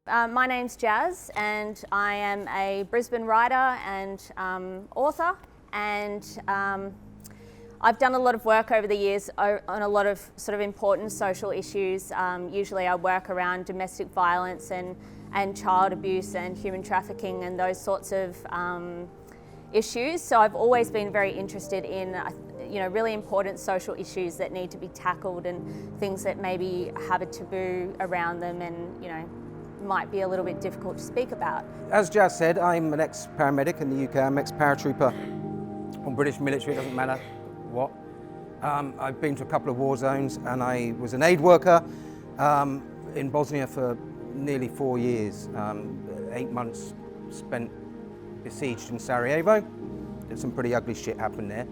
My name's Jazz and I am a Brisbane writer and author, and I've done a lot of work over the years on a lot of sort of important social issues. Usually I work around domestic violence and child abuse and human trafficking and those sorts of issues. So I've always been very interested in really important social issues that need to be tackled and things that maybe have a taboo around them and might be a little bit difficult to speak about. As Jazz said, I'm an ex-paramedic in the UK. I'm ex-paratrooper on British military, it doesn't matter what. I've been to a couple of war zones and I was an aid worker in Bosnia for nearly 4 years. 8 months spent besieged in Sarajevo. Did some pretty ugly shit happen there.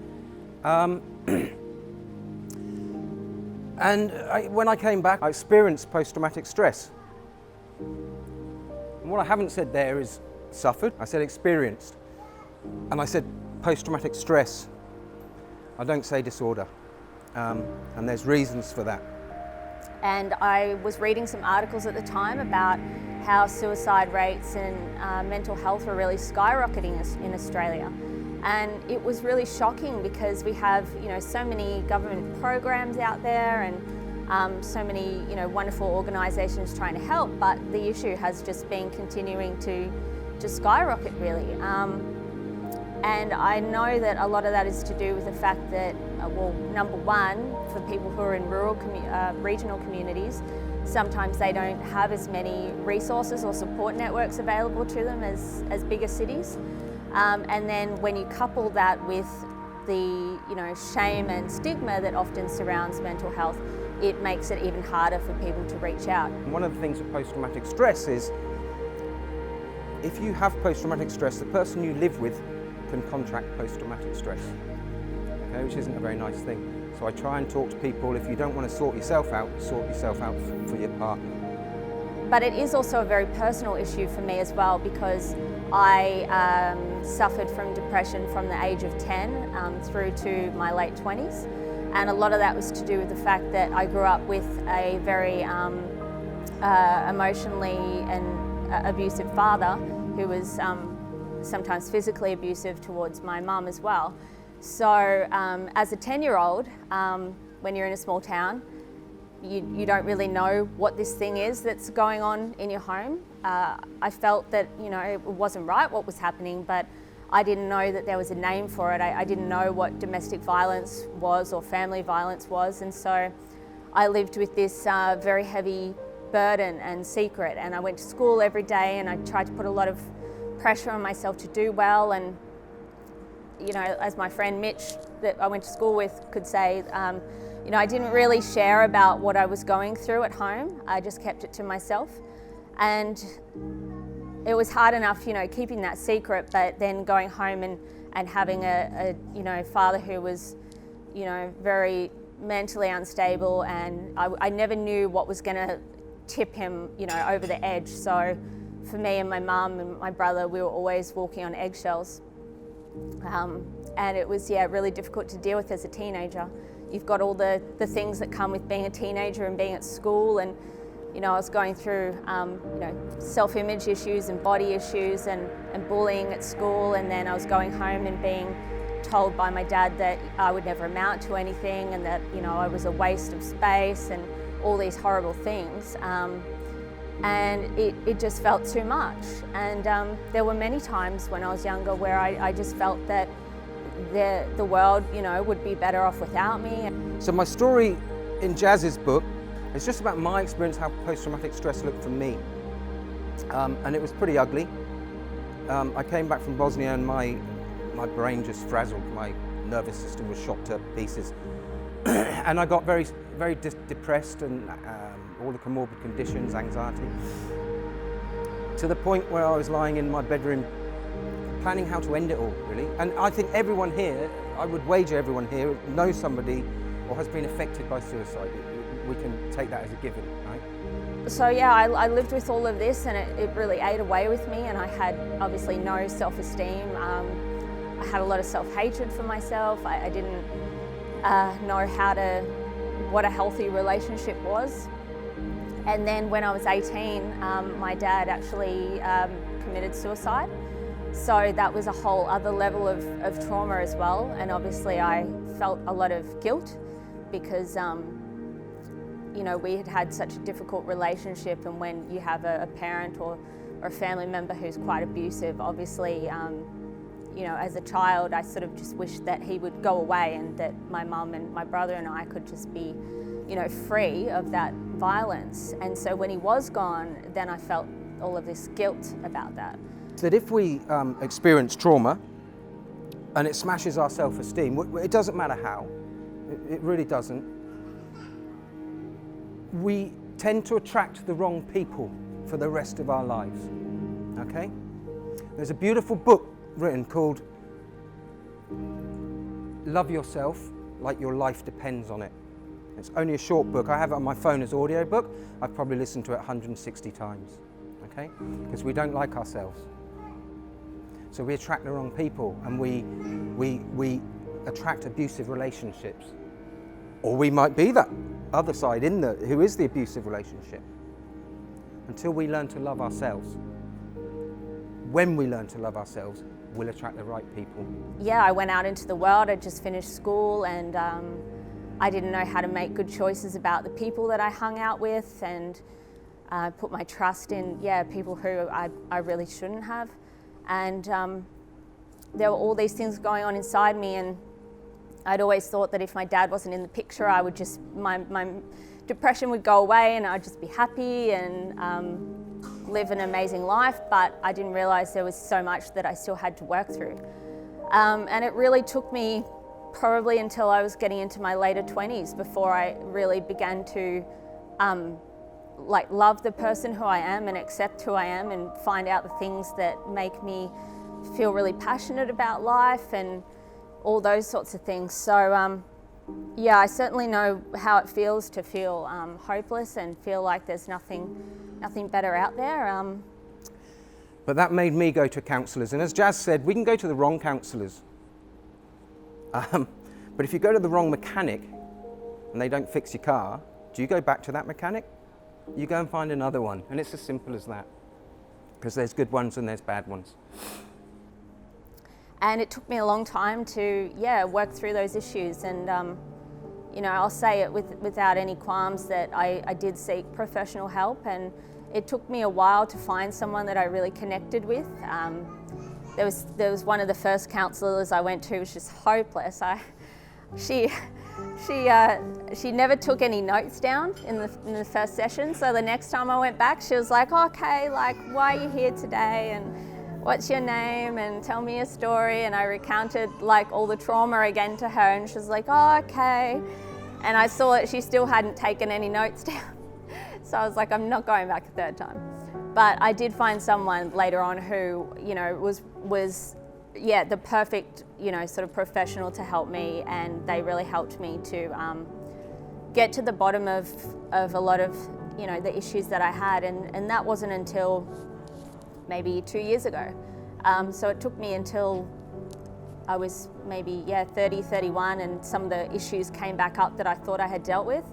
When I came back, I experienced post-traumatic stress. And what I haven't said there is suffered. I said experienced. And I said post-traumatic stress. I don't say disorder. And there's reasons for that. And I was reading some articles at the time about how suicide rates and mental health were really skyrocketing in Australia. And it was really shocking because we have so many government programs out there and so many wonderful organisations trying to help, but the issue has just been continuing to skyrocket really. And I know that a lot of that is to do with the fact that, number one, for people who are in rural regional communities, sometimes they don't have as many resources or support networks available to them as bigger cities. And then when you couple that with the shame and stigma that often surrounds mental health, it makes it even harder for people to reach out. One of the things with post-traumatic stress is if you have post-traumatic stress, the person you live with can contract post-traumatic stress, okay, which isn't a very nice thing. So I try and talk to people, if you don't want to sort yourself out for your partner. But it is also a very personal issue for me as well, because I suffered from depression from the age of 10 through to my late 20s. And a lot of that was to do with the fact that I grew up with a very emotionally and abusive father who was sometimes physically abusive towards my mum as well. So as a 10-year-old, when you're in a small town, you don't really know what this thing is that's going on in your home. I felt that it wasn't right what was happening, but I didn't know that there was a name for it. I didn't know what domestic violence was or family violence was, and so I lived with this very heavy burden and secret, and I went to school every day and I tried to put a lot of pressure on myself to do well. And as my friend Mitch that I went to school with could say, I didn't really share about what I was going through at home. I just kept it to myself. And it was hard enough, keeping that secret, but then going home and having a father who was, very mentally unstable, and I never knew what was going to tip him, over the edge. So for me and my mum and my brother, we were always walking on eggshells. And it was, really difficult to deal with as a teenager. You've got all the things that come with being a teenager and being at school, and I was going through self-image issues and body issues and bullying at school, and then I was going home and being told by my dad that I would never amount to anything and that I was a waste of space and all these horrible things. And it just felt too much. And there were many times when I was younger where I just felt that the world would be better off without me. So my story in Jazz's book is just about my experience, how post-traumatic stress looked for me. And it was pretty ugly. I came back from Bosnia and my brain just frazzled, my nervous system was shot to pieces. And I got very, very depressed and all the comorbid conditions, anxiety, to the point where I was lying in my bedroom planning how to end it all, really. And I think everyone here, I would wager everyone here, knows somebody or has been affected by suicide. We can take that as a given, right? So I lived with all of this, and it really ate away with me, and I had obviously no self-esteem. I had a lot of self-hatred for myself. I didn't know what a healthy relationship was. And then when I was 18, my dad actually committed suicide. So that was a whole other level of trauma as well. And obviously I felt a lot of guilt because you know, we had such a difficult relationship, and when you have a parent or a family member who's quite abusive, obviously, you know, as a child, I sort of just wished that he would go away and that my mum and my brother and I could just be, you know, free of that violence. And so when he was gone, then I felt all of this guilt about that. That if we experience trauma and it smashes our self-esteem, it doesn't matter how, it really doesn't, we tend to attract the wrong people for the rest of our lives, okay? There's a beautiful book written called Love Yourself Like Your Life Depends on It. It's only a short book. I have it on my phone as audio book. I've probably listened to it 160 times, okay? Because we don't like ourselves. So we attract the wrong people, and we attract abusive relationships. Or we might be that other side who is the abusive relationship. Until we learn to love ourselves. When we learn to love ourselves, we'll attract the right people. Yeah, I went out into the world. I just finished school, and I didn't know how to make good choices about the people that I hung out with, and put my trust in people who I really shouldn't have. And there were all these things going on inside me, and I'd always thought that if my dad wasn't in the picture, I would just, my depression would go away and I'd just be happy and live an amazing life, but I didn't realise there was so much that I still had to work through. And it really took me probably until I was getting into my later 20s before I really began to love the person who I am and accept who I am and find out the things that make me feel really passionate about life and all those sorts of things. So yeah, I certainly know how it feels to feel hopeless and feel like there's nothing better out there. But that made me go to counsellors, and as Jazz said, we can go to the wrong counsellors. But if you go to the wrong mechanic and they don't fix your car, do you go back to that mechanic? You go and find another one, and it's as simple as that. Because there's good ones and there's bad ones. And it took me a long time to, work through those issues. And, you know, I'll say it without any qualms that I did seek professional help, and it took me a while to find someone that I really connected with. There was one of the first counsellors I went to was just hopeless. She never took any notes down in the first session. So the next time I went back, she was like, okay, like, why are you here today? And what's your name? And tell me a story. And I recounted like all the trauma again to her, and she was like, oh, okay. And I saw that she still hadn't taken any notes down. So I was like, I'm not going back a third time. But I did find someone later on who, you know, was the perfect, you know, sort of professional to help me, and they really helped me to get to the bottom of a lot of, you know, the issues that I had, and that wasn't until maybe 2 years ago. So it took me until I was maybe 30, 31, and some of the issues came back up that I thought I had dealt with,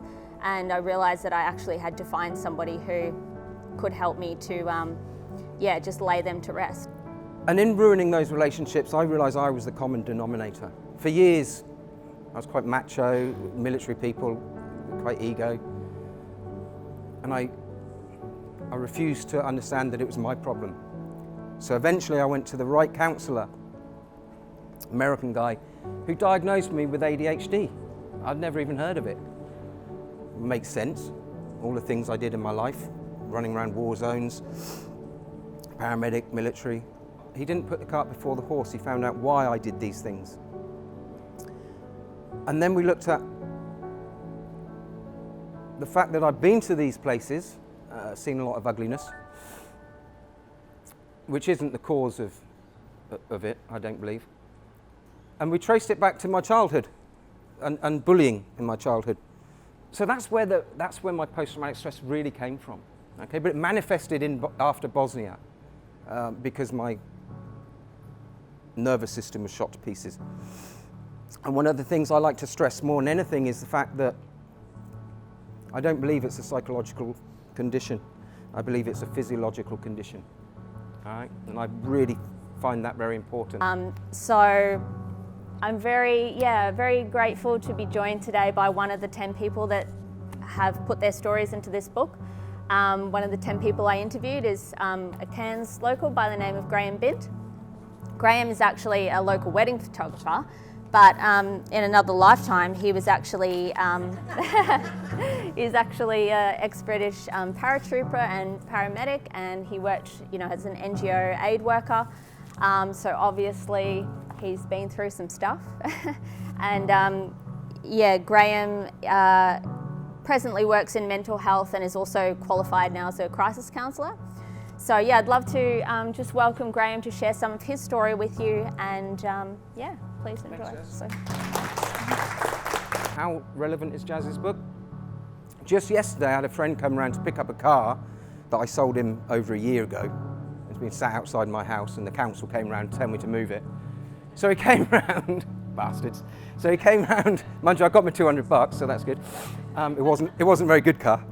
and I realised that I actually had to find somebody who could help me to just lay them to rest. And in ruining those relationships, I realised I was the common denominator. For years, I was quite macho, military people, quite ego. And I refused to understand that it was my problem. So eventually I went to the right counsellor, American guy, who diagnosed me with ADHD. I'd never even heard of it. Makes sense, all the things I did in my life, running around war zones, paramedic, military. He didn't put the cart before the horse. He found out why I did these things. And then we looked at the fact that I'd been to these places, seen a lot of ugliness, which isn't the cause of it, I don't believe. And we traced it back to my childhood and bullying in my childhood. So that's where my post-traumatic stress really came from. Okay, but it manifested after Bosnia because my nervous system was shot to pieces. And one of the things I like to stress more than anything is the fact that I don't believe it's a psychological condition. I believe it's a physiological condition. All right, and I really find that very important. So I'm very grateful to be joined today by one of the 10 people that have put their stories into this book. One of the 10 people I interviewed is a Cairns local by the name of Graham Bint. Graham is actually a local wedding photographer, but in another lifetime he was actually he's actually an ex-British paratrooper and paramedic, and he worked, as an NGO aid worker. So obviously he's been through some stuff. And Graham presently works in mental health and is also qualified now as a crisis counsellor. So I'd love to just welcome Graham to share some of his story with you, and please enjoy. Thanks, How relevant is Jazz's book? Just yesterday I had a friend come around to pick up a car that I sold him over a year ago. It's been sat outside my house and the council came around to tell me to move it. So he came round, bastards. So he came round, mind you, I got my $200, so that's good. It wasn't a very good car.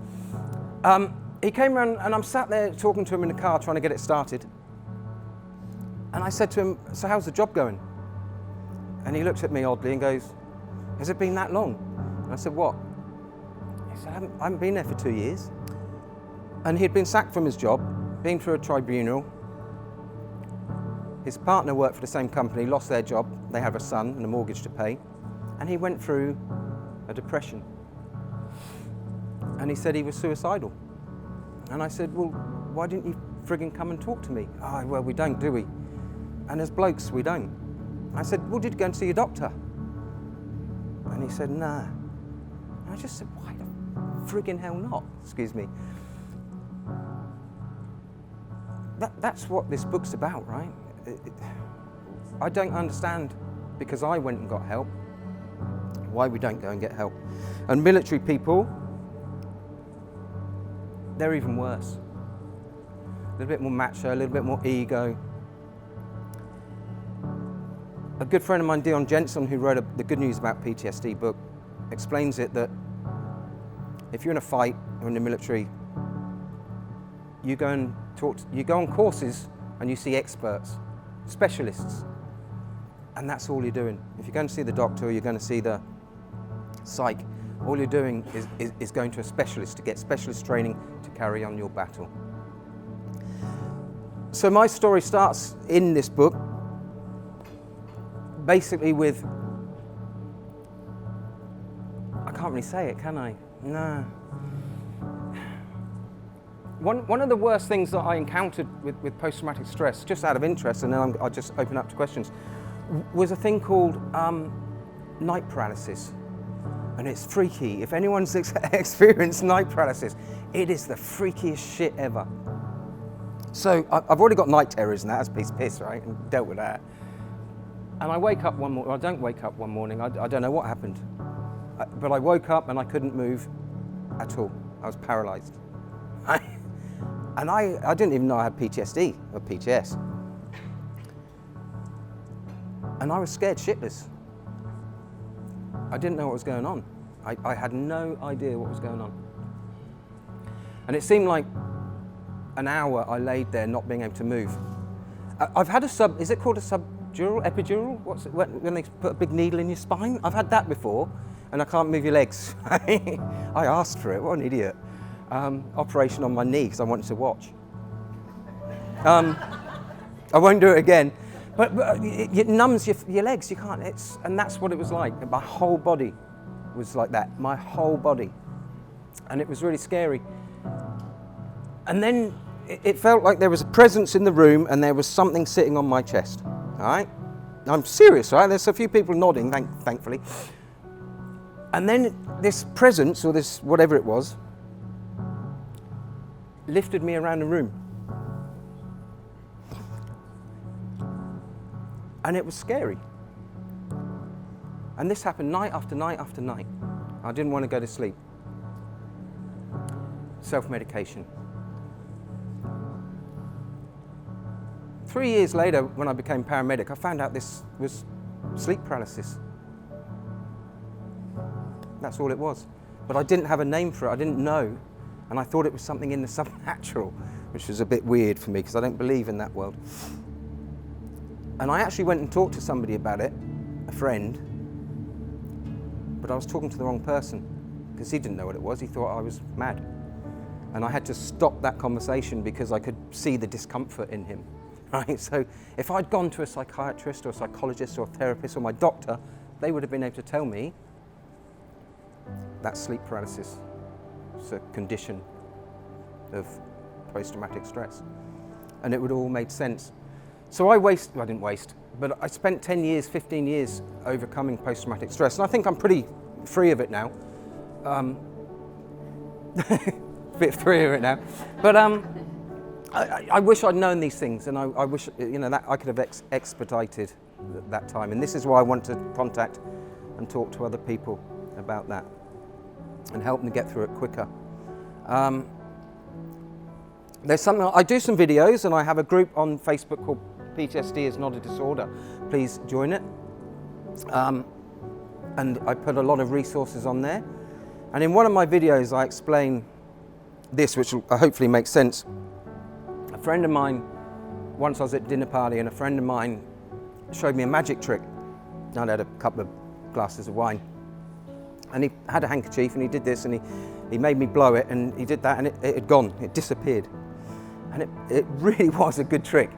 He came round and I'm sat there talking to him in the car trying to get it started. And I said to him, so how's the job going? And he looked at me oddly and goes, has it been that long? And I said, what? He said, I haven't been there for 2 years. And he'd been sacked from his job, been through a tribunal. His partner worked for the same company, lost their job. They have a son and a mortgage to pay. And he went through a depression. And he said he was suicidal. And I said, well, why didn't you frigging come and talk to me? Oh, well, we don't, do we? And as blokes, we don't. I said, well, did you go and see your doctor? And he said, nah. And I just said, why the frigging hell not? Excuse me. That's what this book's about, right? I don't understand, because I went and got help, why we don't go and get help. And military people, they're even worse. A little bit more macho, a little bit more ego. A good friend of mine, Dion Jensen, who wrote the Good News About PTSD book, explains it that if you're in a fight or in the military, you go and you go on courses and you see experts, specialists, and that's all you're doing. If you're going to see the doctor or you're going to see the psych, all you're doing is going to a specialist to get specialist training to carry on your battle. So my story starts in this book basically with, I can't really say it, can I? No. One of the worst things that I encountered with post-traumatic stress, just out of interest, and then I'll just open up to questions, was a thing called night paralysis. And it's freaky. If anyone's experienced night paralysis, it is the freakiest shit ever. So I've already got night terrors and that's a piece of piss, right? And dealt with that. And I wake up one morning, I don't wake up one morning, I don't know what happened. But I woke up and I couldn't move at all. I was paralyzed. And I didn't even know I had PTSD or PTS. And I was scared shitless. I didn't know what was going on. I had no idea what was going on. And it seemed like an hour I laid there not being able to move. I've had is it called a subdural, epidural? What's it, when they put a big needle in your spine? I've had that before, and I can't move your legs. I asked for it, what an idiot. Operation on my knee because I wanted to watch. I won't do it again. But it numbs your legs, you can't, and that's what it was like. My whole body was like that, my whole body. And it was really scary. And then it felt like there was a presence in the room and there was something sitting on my chest, all right? I'm serious, all right? There's a few people nodding, thankfully. And then this presence, or this whatever it was, lifted me around the room. And it was scary. And this happened night after night after night. I didn't want to go to sleep. Self-medication. 3 years later, when I became paramedic, I found out this was sleep paralysis. That's all it was. But I didn't have a name for it, I didn't know. And I thought it was something in the supernatural, which was a bit weird for me because I don't believe in that world. And I actually went and talked to somebody about it, a friend, but I was talking to the wrong person because he didn't know what it was. He thought I was mad. And I had to stop that conversation because I could see the discomfort in him, right? So if I'd gone to a psychiatrist or a psychologist or a therapist or my doctor, they would have been able to tell me that's sleep paralysis. It's a condition of post-traumatic stress. And it would all make sense. So I didn't waste, but I spent 10 years, 15 years overcoming post-traumatic stress. And I think I'm pretty free of it now. A bit free of it now. But I wish I'd known these things, and I wish, that I could have expedited that time. And this is why I want to contact and talk to other people about that and help them get through it quicker. There's something, I do some videos, and I have a group on Facebook called PTSD is Not a Disorder. Please join it. And I put a lot of resources on there. And in one of my videos, I explain this, which will hopefully make sense. A friend of mine, once I was at a dinner party, and a friend of mine showed me a magic trick. I'd had a couple of glasses of wine. And he had a handkerchief, and he did this, and he made me blow it, and he did that, and it had gone, it disappeared. And it really was a good trick.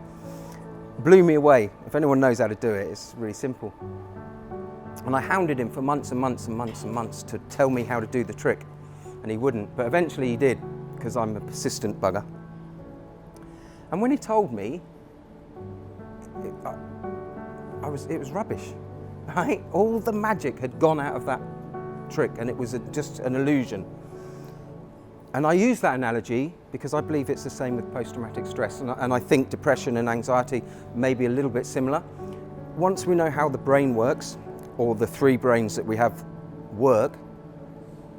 Blew me away. If anyone knows how to do it, it's really simple. And I hounded him for months and months and months and months to tell me how to do the trick. And he wouldn't, but eventually he did, because I'm a persistent bugger. And when he told me, it was rubbish, right? All the magic had gone out of that trick, and it was just an illusion. And I use that analogy because I believe it's the same with post-traumatic stress, and I think depression and anxiety may be a little bit similar. Once we know how the brain works, or the three brains that we have work,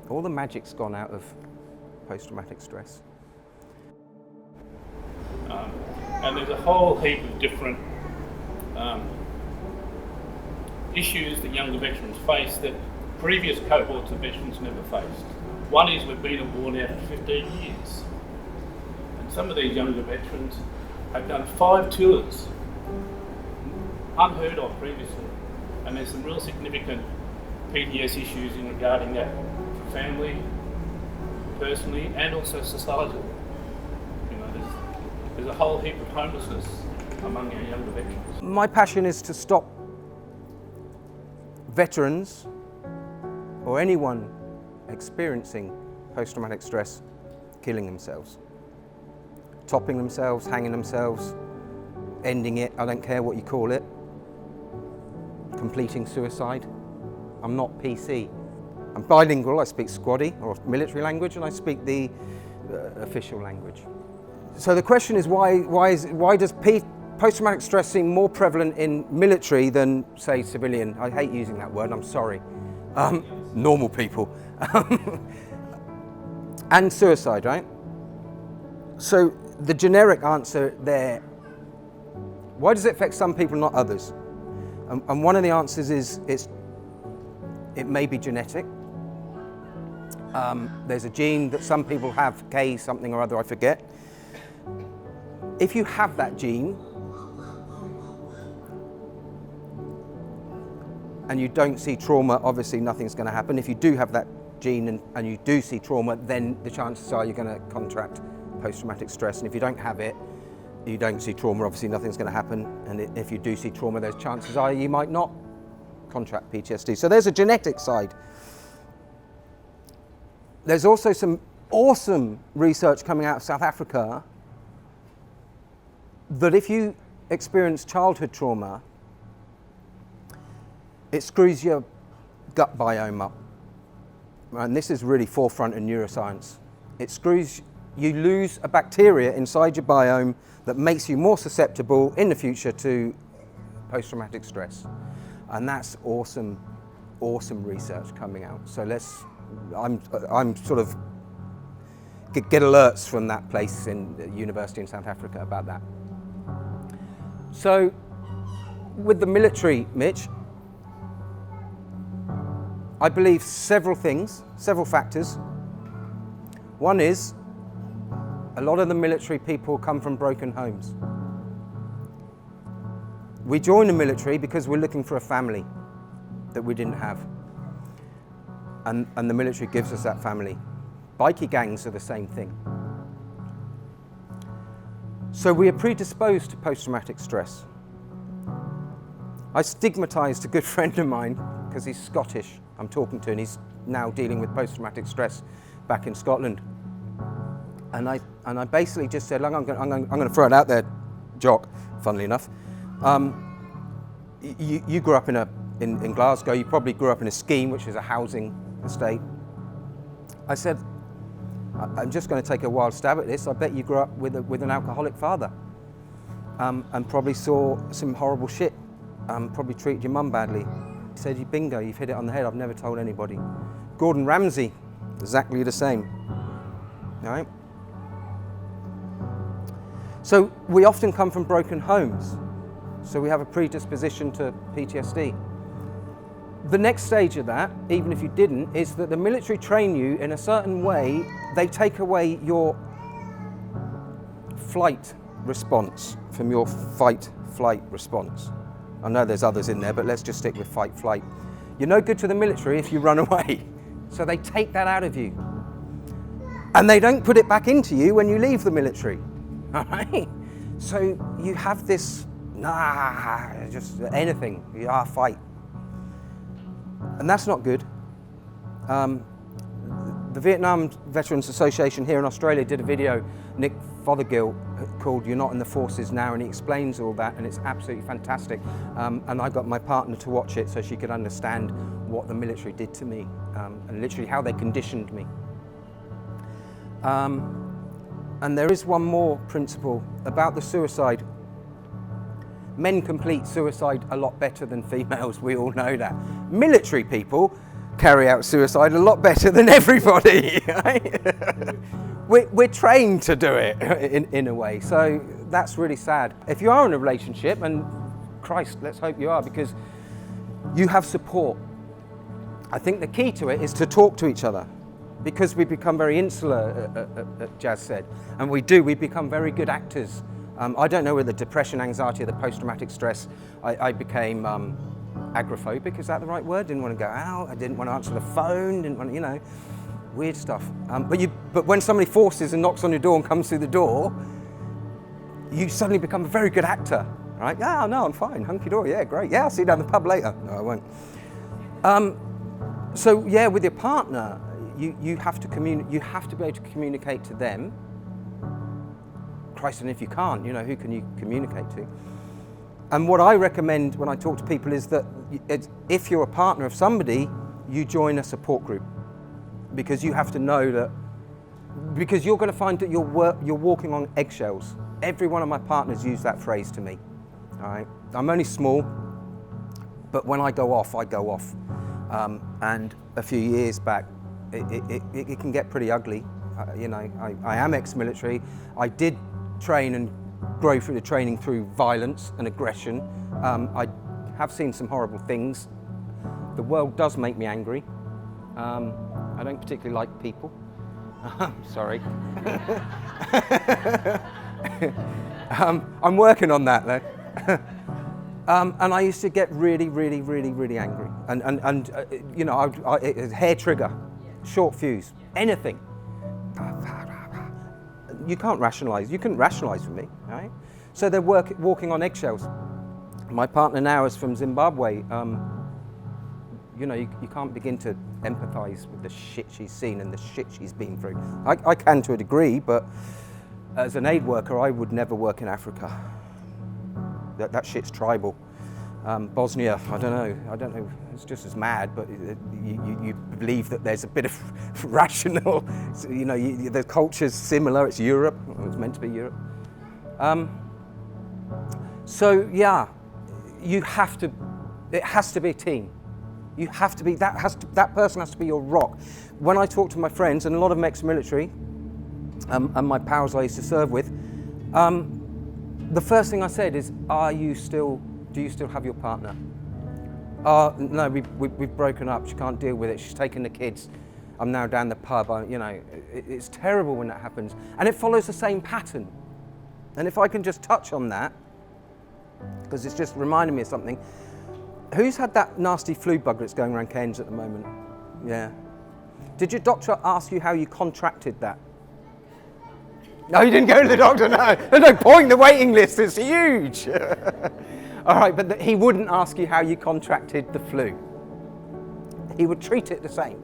all the magic's gone out of post-traumatic stress. And there's a whole heap of different issues that younger veterans face that previous cohorts of veterans never faced. One is we've been on board now for 15 years. And some of these younger veterans have done 5 tours, unheard of previously. And there's some real significant PTS issues in regarding that for family, personally, and also societally. There's a whole heap of homelessness among our younger veterans. My passion is to stop veterans or anyone experiencing post-traumatic stress killing themselves, topping themselves, hanging themselves, ending it, I don't care what you call it, completing suicide. I'm not PC. I'm bilingual, I speak Squaddy, or military language, and I speak the official language. So the question is, why does post-traumatic stress seem more prevalent in military than, say, civilian? I hate using that word, I'm sorry. Normal people. And suicide, right? So the generic answer there, why does it affect some people, not others? And one of the answers is it may be genetic. There's a gene that some people have, K something or other, I forget. If you have that gene and you don't see trauma, obviously nothing's going to happen. If you do have that gene and you do see trauma, then the chances are you're going to contract post-traumatic stress. And if you don't have it, you don't see trauma, obviously nothing's going to happen. And if you do see trauma, there's chances are you might not contract PTSD. So there's a genetic side. There's also some awesome research coming out of South Africa that if you experience childhood trauma, it screws your gut biome up. And this is really forefront in neuroscience. You lose a bacteria inside your biome that makes you more susceptible in the future to post-traumatic stress. And that's awesome, awesome research coming out. So I'm sort of get alerts from that place in the university in South Africa about that. So with the military, Mitch, I believe several things, several factors. One is A lot of the military people come from broken homes. We join the military because we're looking for a family that we didn't have. And the military gives us that family. Bikie gangs are the same thing. So we are predisposed to post-traumatic stress. I stigmatised a good friend of mine because he's Scottish, I'm talking to, and he's now dealing with post-traumatic stress back in Scotland. And I basically just said, I'm going to throw it out there, Jock, funnily enough. You grew up in Glasgow, you probably grew up in a scheme, which is a housing estate. I said, I'm just going to take a wild stab at this. I bet you grew up with an alcoholic father and probably saw some horrible shit, probably treated your mum badly. He said, bingo, you've hit it on the head. I've never told anybody. Gordon Ramsay, exactly the same. All right? So we often come from broken homes. So we have a predisposition to PTSD. The next stage of that, even if you didn't, is that the military train you in a certain way. They take away your flight response from your fight-flight response. I know there's others in there, but let's just stick with fight-flight. You're no good to the military if you run away. So they take that out of you. And they don't put it back into you when you leave the military. All right? So you have this, just anything, fight. And that's not good. The Vietnam Veterans Association here in Australia did a video, Nick Fothergill, called You're Not in the Forces Now, and he explains all that, and it's absolutely fantastic. And I got my partner to watch it so she could understand what the military did to me, and literally how they conditioned me. And there is one more principle about the suicide. Men complete suicide a lot better than females, we all know that. Military people carry out suicide a lot better than everybody. Right? We're trained to do it in a way, so that's really sad. If you are in a relationship, and Christ, let's hope you are, because you have support. I think the key to it is to talk to each other, because we become very insular, Jazz said, and we become very good actors. I don't know whether depression, anxiety, or the post-traumatic stress, I became agoraphobic, is that the right word? Didn't want to go out, I didn't want to answer the phone, didn't want, weird stuff. But when somebody forces and knocks on your door and comes through the door, you suddenly become a very good actor, right? Yeah, no, I'm fine, hunky-dory, yeah, great. Yeah, I'll see you down the pub later. No, I won't. So yeah, with your partner, you have to be able to communicate to them. Christ, and if you can't, who can you communicate to? And what I recommend when I talk to people is that if you're a partner of somebody, you join a support group, because you have to know that, because you're going to find that you're walking on eggshells. Every one of my partners use that phrase to me. All right, I'm only small, but when I go off, I go off. And a few years back, it can get pretty ugly. I am ex-military. I did train and grow through the training through violence and aggression. I have seen some horrible things. The world does make me angry. I don't particularly like people. Sorry. I'm working on that though. And I used to get really, really, really, really angry. And hair trigger, short fuse, anything. You can't rationalise. You couldn't rationalise with me, right? So they're walking on eggshells. My partner now is from Zimbabwe. You can't begin to empathise with the shit she's seen and the shit she's been through. I can to a degree, but as an aid worker, I would never work in Africa. That shit's tribal. Bosnia, I don't know, it's just as mad, but you believe that there's a bit of rational, the culture's similar, it's Europe, it's meant to be Europe. So yeah, it has to be a team. You have to be, that person has to be your rock. When I talk to my friends, and a lot of them ex-military, and my pals I used to serve with, the first thing I said is, do you still have your partner? No, we've broken up, she can't deal with it, she's taken the kids. I'm now down the pub. It's terrible when that happens. And it follows the same pattern. And if I can just touch on that, because it's just reminding me of something. Who's had that nasty flu bug that's going around Cairns at the moment? Yeah. Did your doctor ask you how you contracted that? No, you didn't go to the doctor, no. There's no point, the waiting list is huge. All right, but he wouldn't ask you how you contracted the flu. He would treat it the same.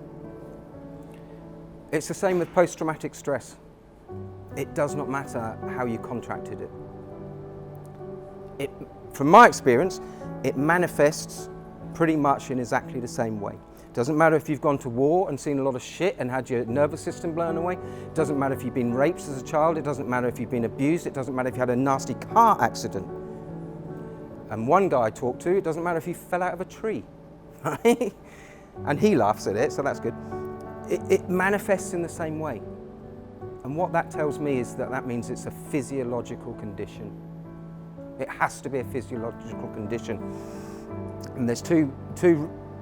It's the same with post-traumatic stress. It does not matter how you contracted it. From my experience, it manifests pretty much in exactly the same way. It doesn't matter if you've gone to war and seen a lot of shit and had your nervous system blown away. It doesn't matter if you've been raped as a child. It doesn't matter if you've been abused. It doesn't matter if you had a nasty car accident. And one guy I talked to, it doesn't matter if he fell out of a tree, right? And he laughs at it, so that's good. It manifests in the same way. And what that tells me is that means it's a physiological condition. It has to be a physiological condition. And there's two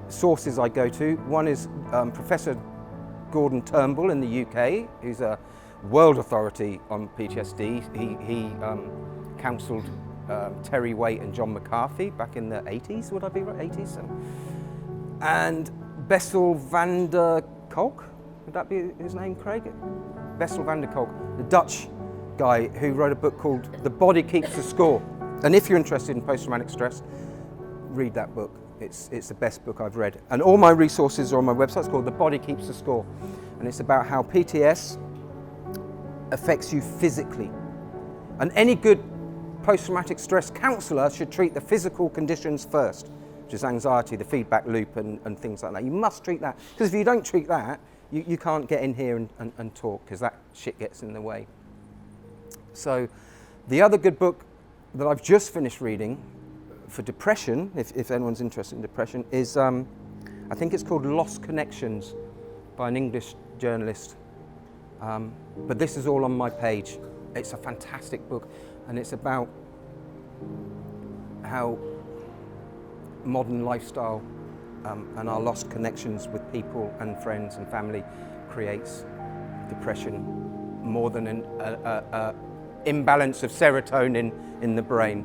sources I go to. One is Professor Gordon Turnbull in the UK, who's a world authority on PTSD. He counselled Terry Waite and John McCarthy back in the 80s, would I be right? 80s? And Bessel van der Kolk, would that be his name, Craig? Bessel van der Kolk, the Dutch guy who wrote a book called The Body Keeps the Score. And if you're interested in post-traumatic stress, read that book. It's the best book I've read. And all my resources are on my website. It's called The Body Keeps the Score. And it's about how PTS affects you physically. And any good post-traumatic stress counsellor should treat the physical conditions first, which is anxiety, the feedback loop and things like that. You must treat that. Because if you don't treat that, you can't get in here and talk, because that shit gets in the way. So the other good book that I've just finished reading for depression, if anyone's interested in depression, is I think it's called Lost Connections by an English journalist. But this is all on my page. It's a fantastic book, and it's about how modern lifestyle and our lost connections with people and friends and family creates depression more than an imbalance of serotonin in the brain.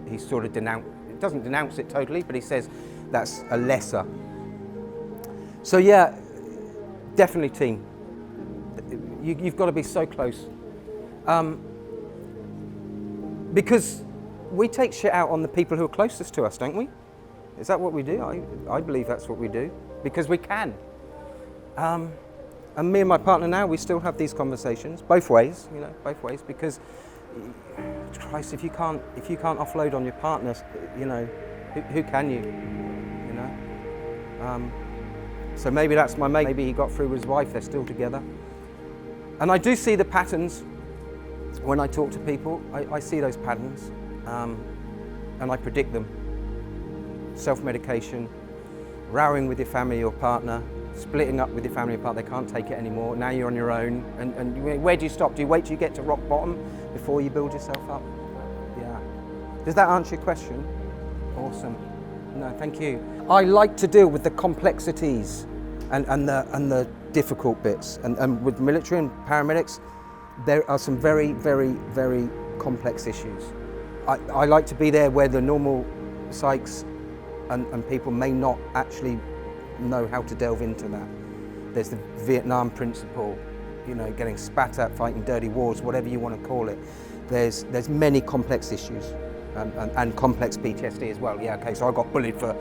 He sort of doesn't denounce it totally, but he says that's a lesser. So yeah, definitely team. You've got to be so close. Because we take shit out on the people who are closest to us, don't we? Is that what we do? I believe that's what we do, because we can. And me and my partner now, we still have these conversations, both ways, because Christ, if you can't offload on your partner, who can you? So maybe that's my mate. Maybe he got through with his wife. They're still together. And I do see the patterns when I talk to people. I see those patterns, and I predict them. Self-medication, rowing with your family or partner, splitting up with your family or partner. They can't take it anymore. Now you're on your own. And where do you stop? Do you wait till you get to rock bottom before you build yourself up? Yeah. Does that answer your question? Awesome. No, thank you. I like to deal with the complexities and the difficult bits. And with military and paramedics, there are some very, very, very complex issues. I like to be there where the normal psychs and people may not actually know how to delve into that. There's the Vietnam principle, getting spat at, fighting dirty wars, whatever you want to call it. There's many complex issues and complex PTSD as well. Yeah, okay, so I got bullied for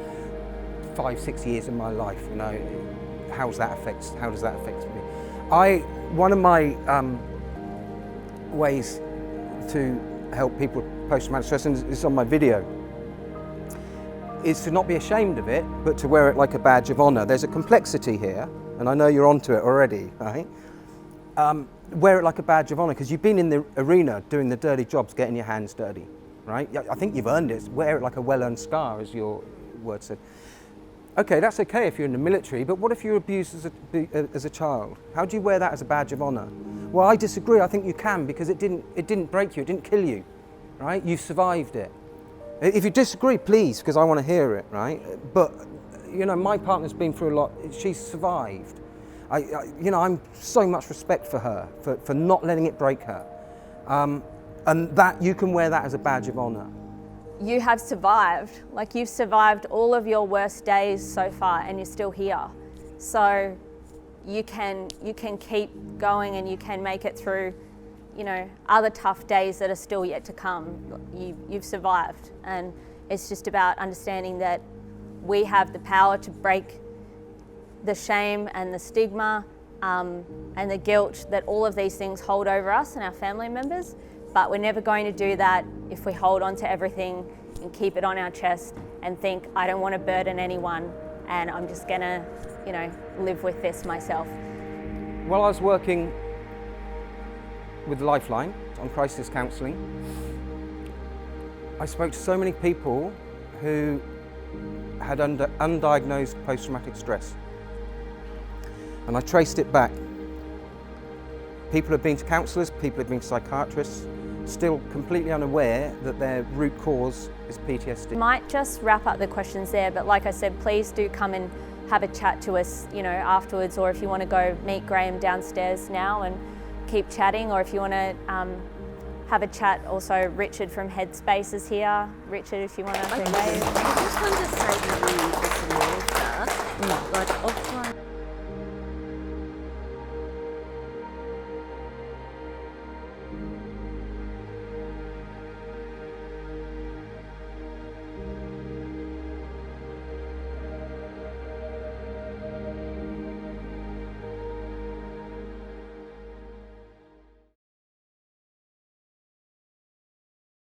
5-6 years of my life. How does that affect me? One of my ways to help people with post-traumatic stress, and it's on my video, is to not be ashamed of it, but to wear it like a badge of honour. There's a complexity here, and I know you're onto it already, right? Wear it like a badge of honour, because you've been in the arena doing the dirty jobs, getting your hands dirty, right? I think you've earned it. Wear it like a well-earned scar, as your word said. Okay, that's okay if you're in the military, but what if you're abused as a child? How do you wear that as a badge of honour? Well, I disagree. I think you can, because it didn't break you, it didn't kill you, right? You survived it. If you disagree, please, because I want to hear it, right? But, my partner's been through a lot. She's survived. I'm so much respect for her, for not letting it break her. And that you can wear that as a badge of honour. You have survived, like you've survived all of your worst days so far and you're still here. So you can keep going and you can make it through, other tough days that are still yet to come. You've survived, and it's just about understanding that we have the power to break the shame and the stigma and the guilt that all of these things hold over us and our family members, but we're never going to do that if we hold on to everything and keep it on our chest and think, I don't want to burden anyone and I'm just gonna, live with this myself. While I was working with Lifeline on crisis counselling, I spoke to so many people who had undiagnosed post-traumatic stress. And I traced it back. People have been to counsellors, people have been to psychiatrists, still completely unaware that their root cause is PTSD. Might just wrap up the questions there, but like I said, please do come and have a chat to us, afterwards, or if you want to go meet Graham downstairs now and keep chatting, or if you want to have a chat. Also, Richard from Headspace is here. Richard, if you want to say. I just wanted to say to you as an author, like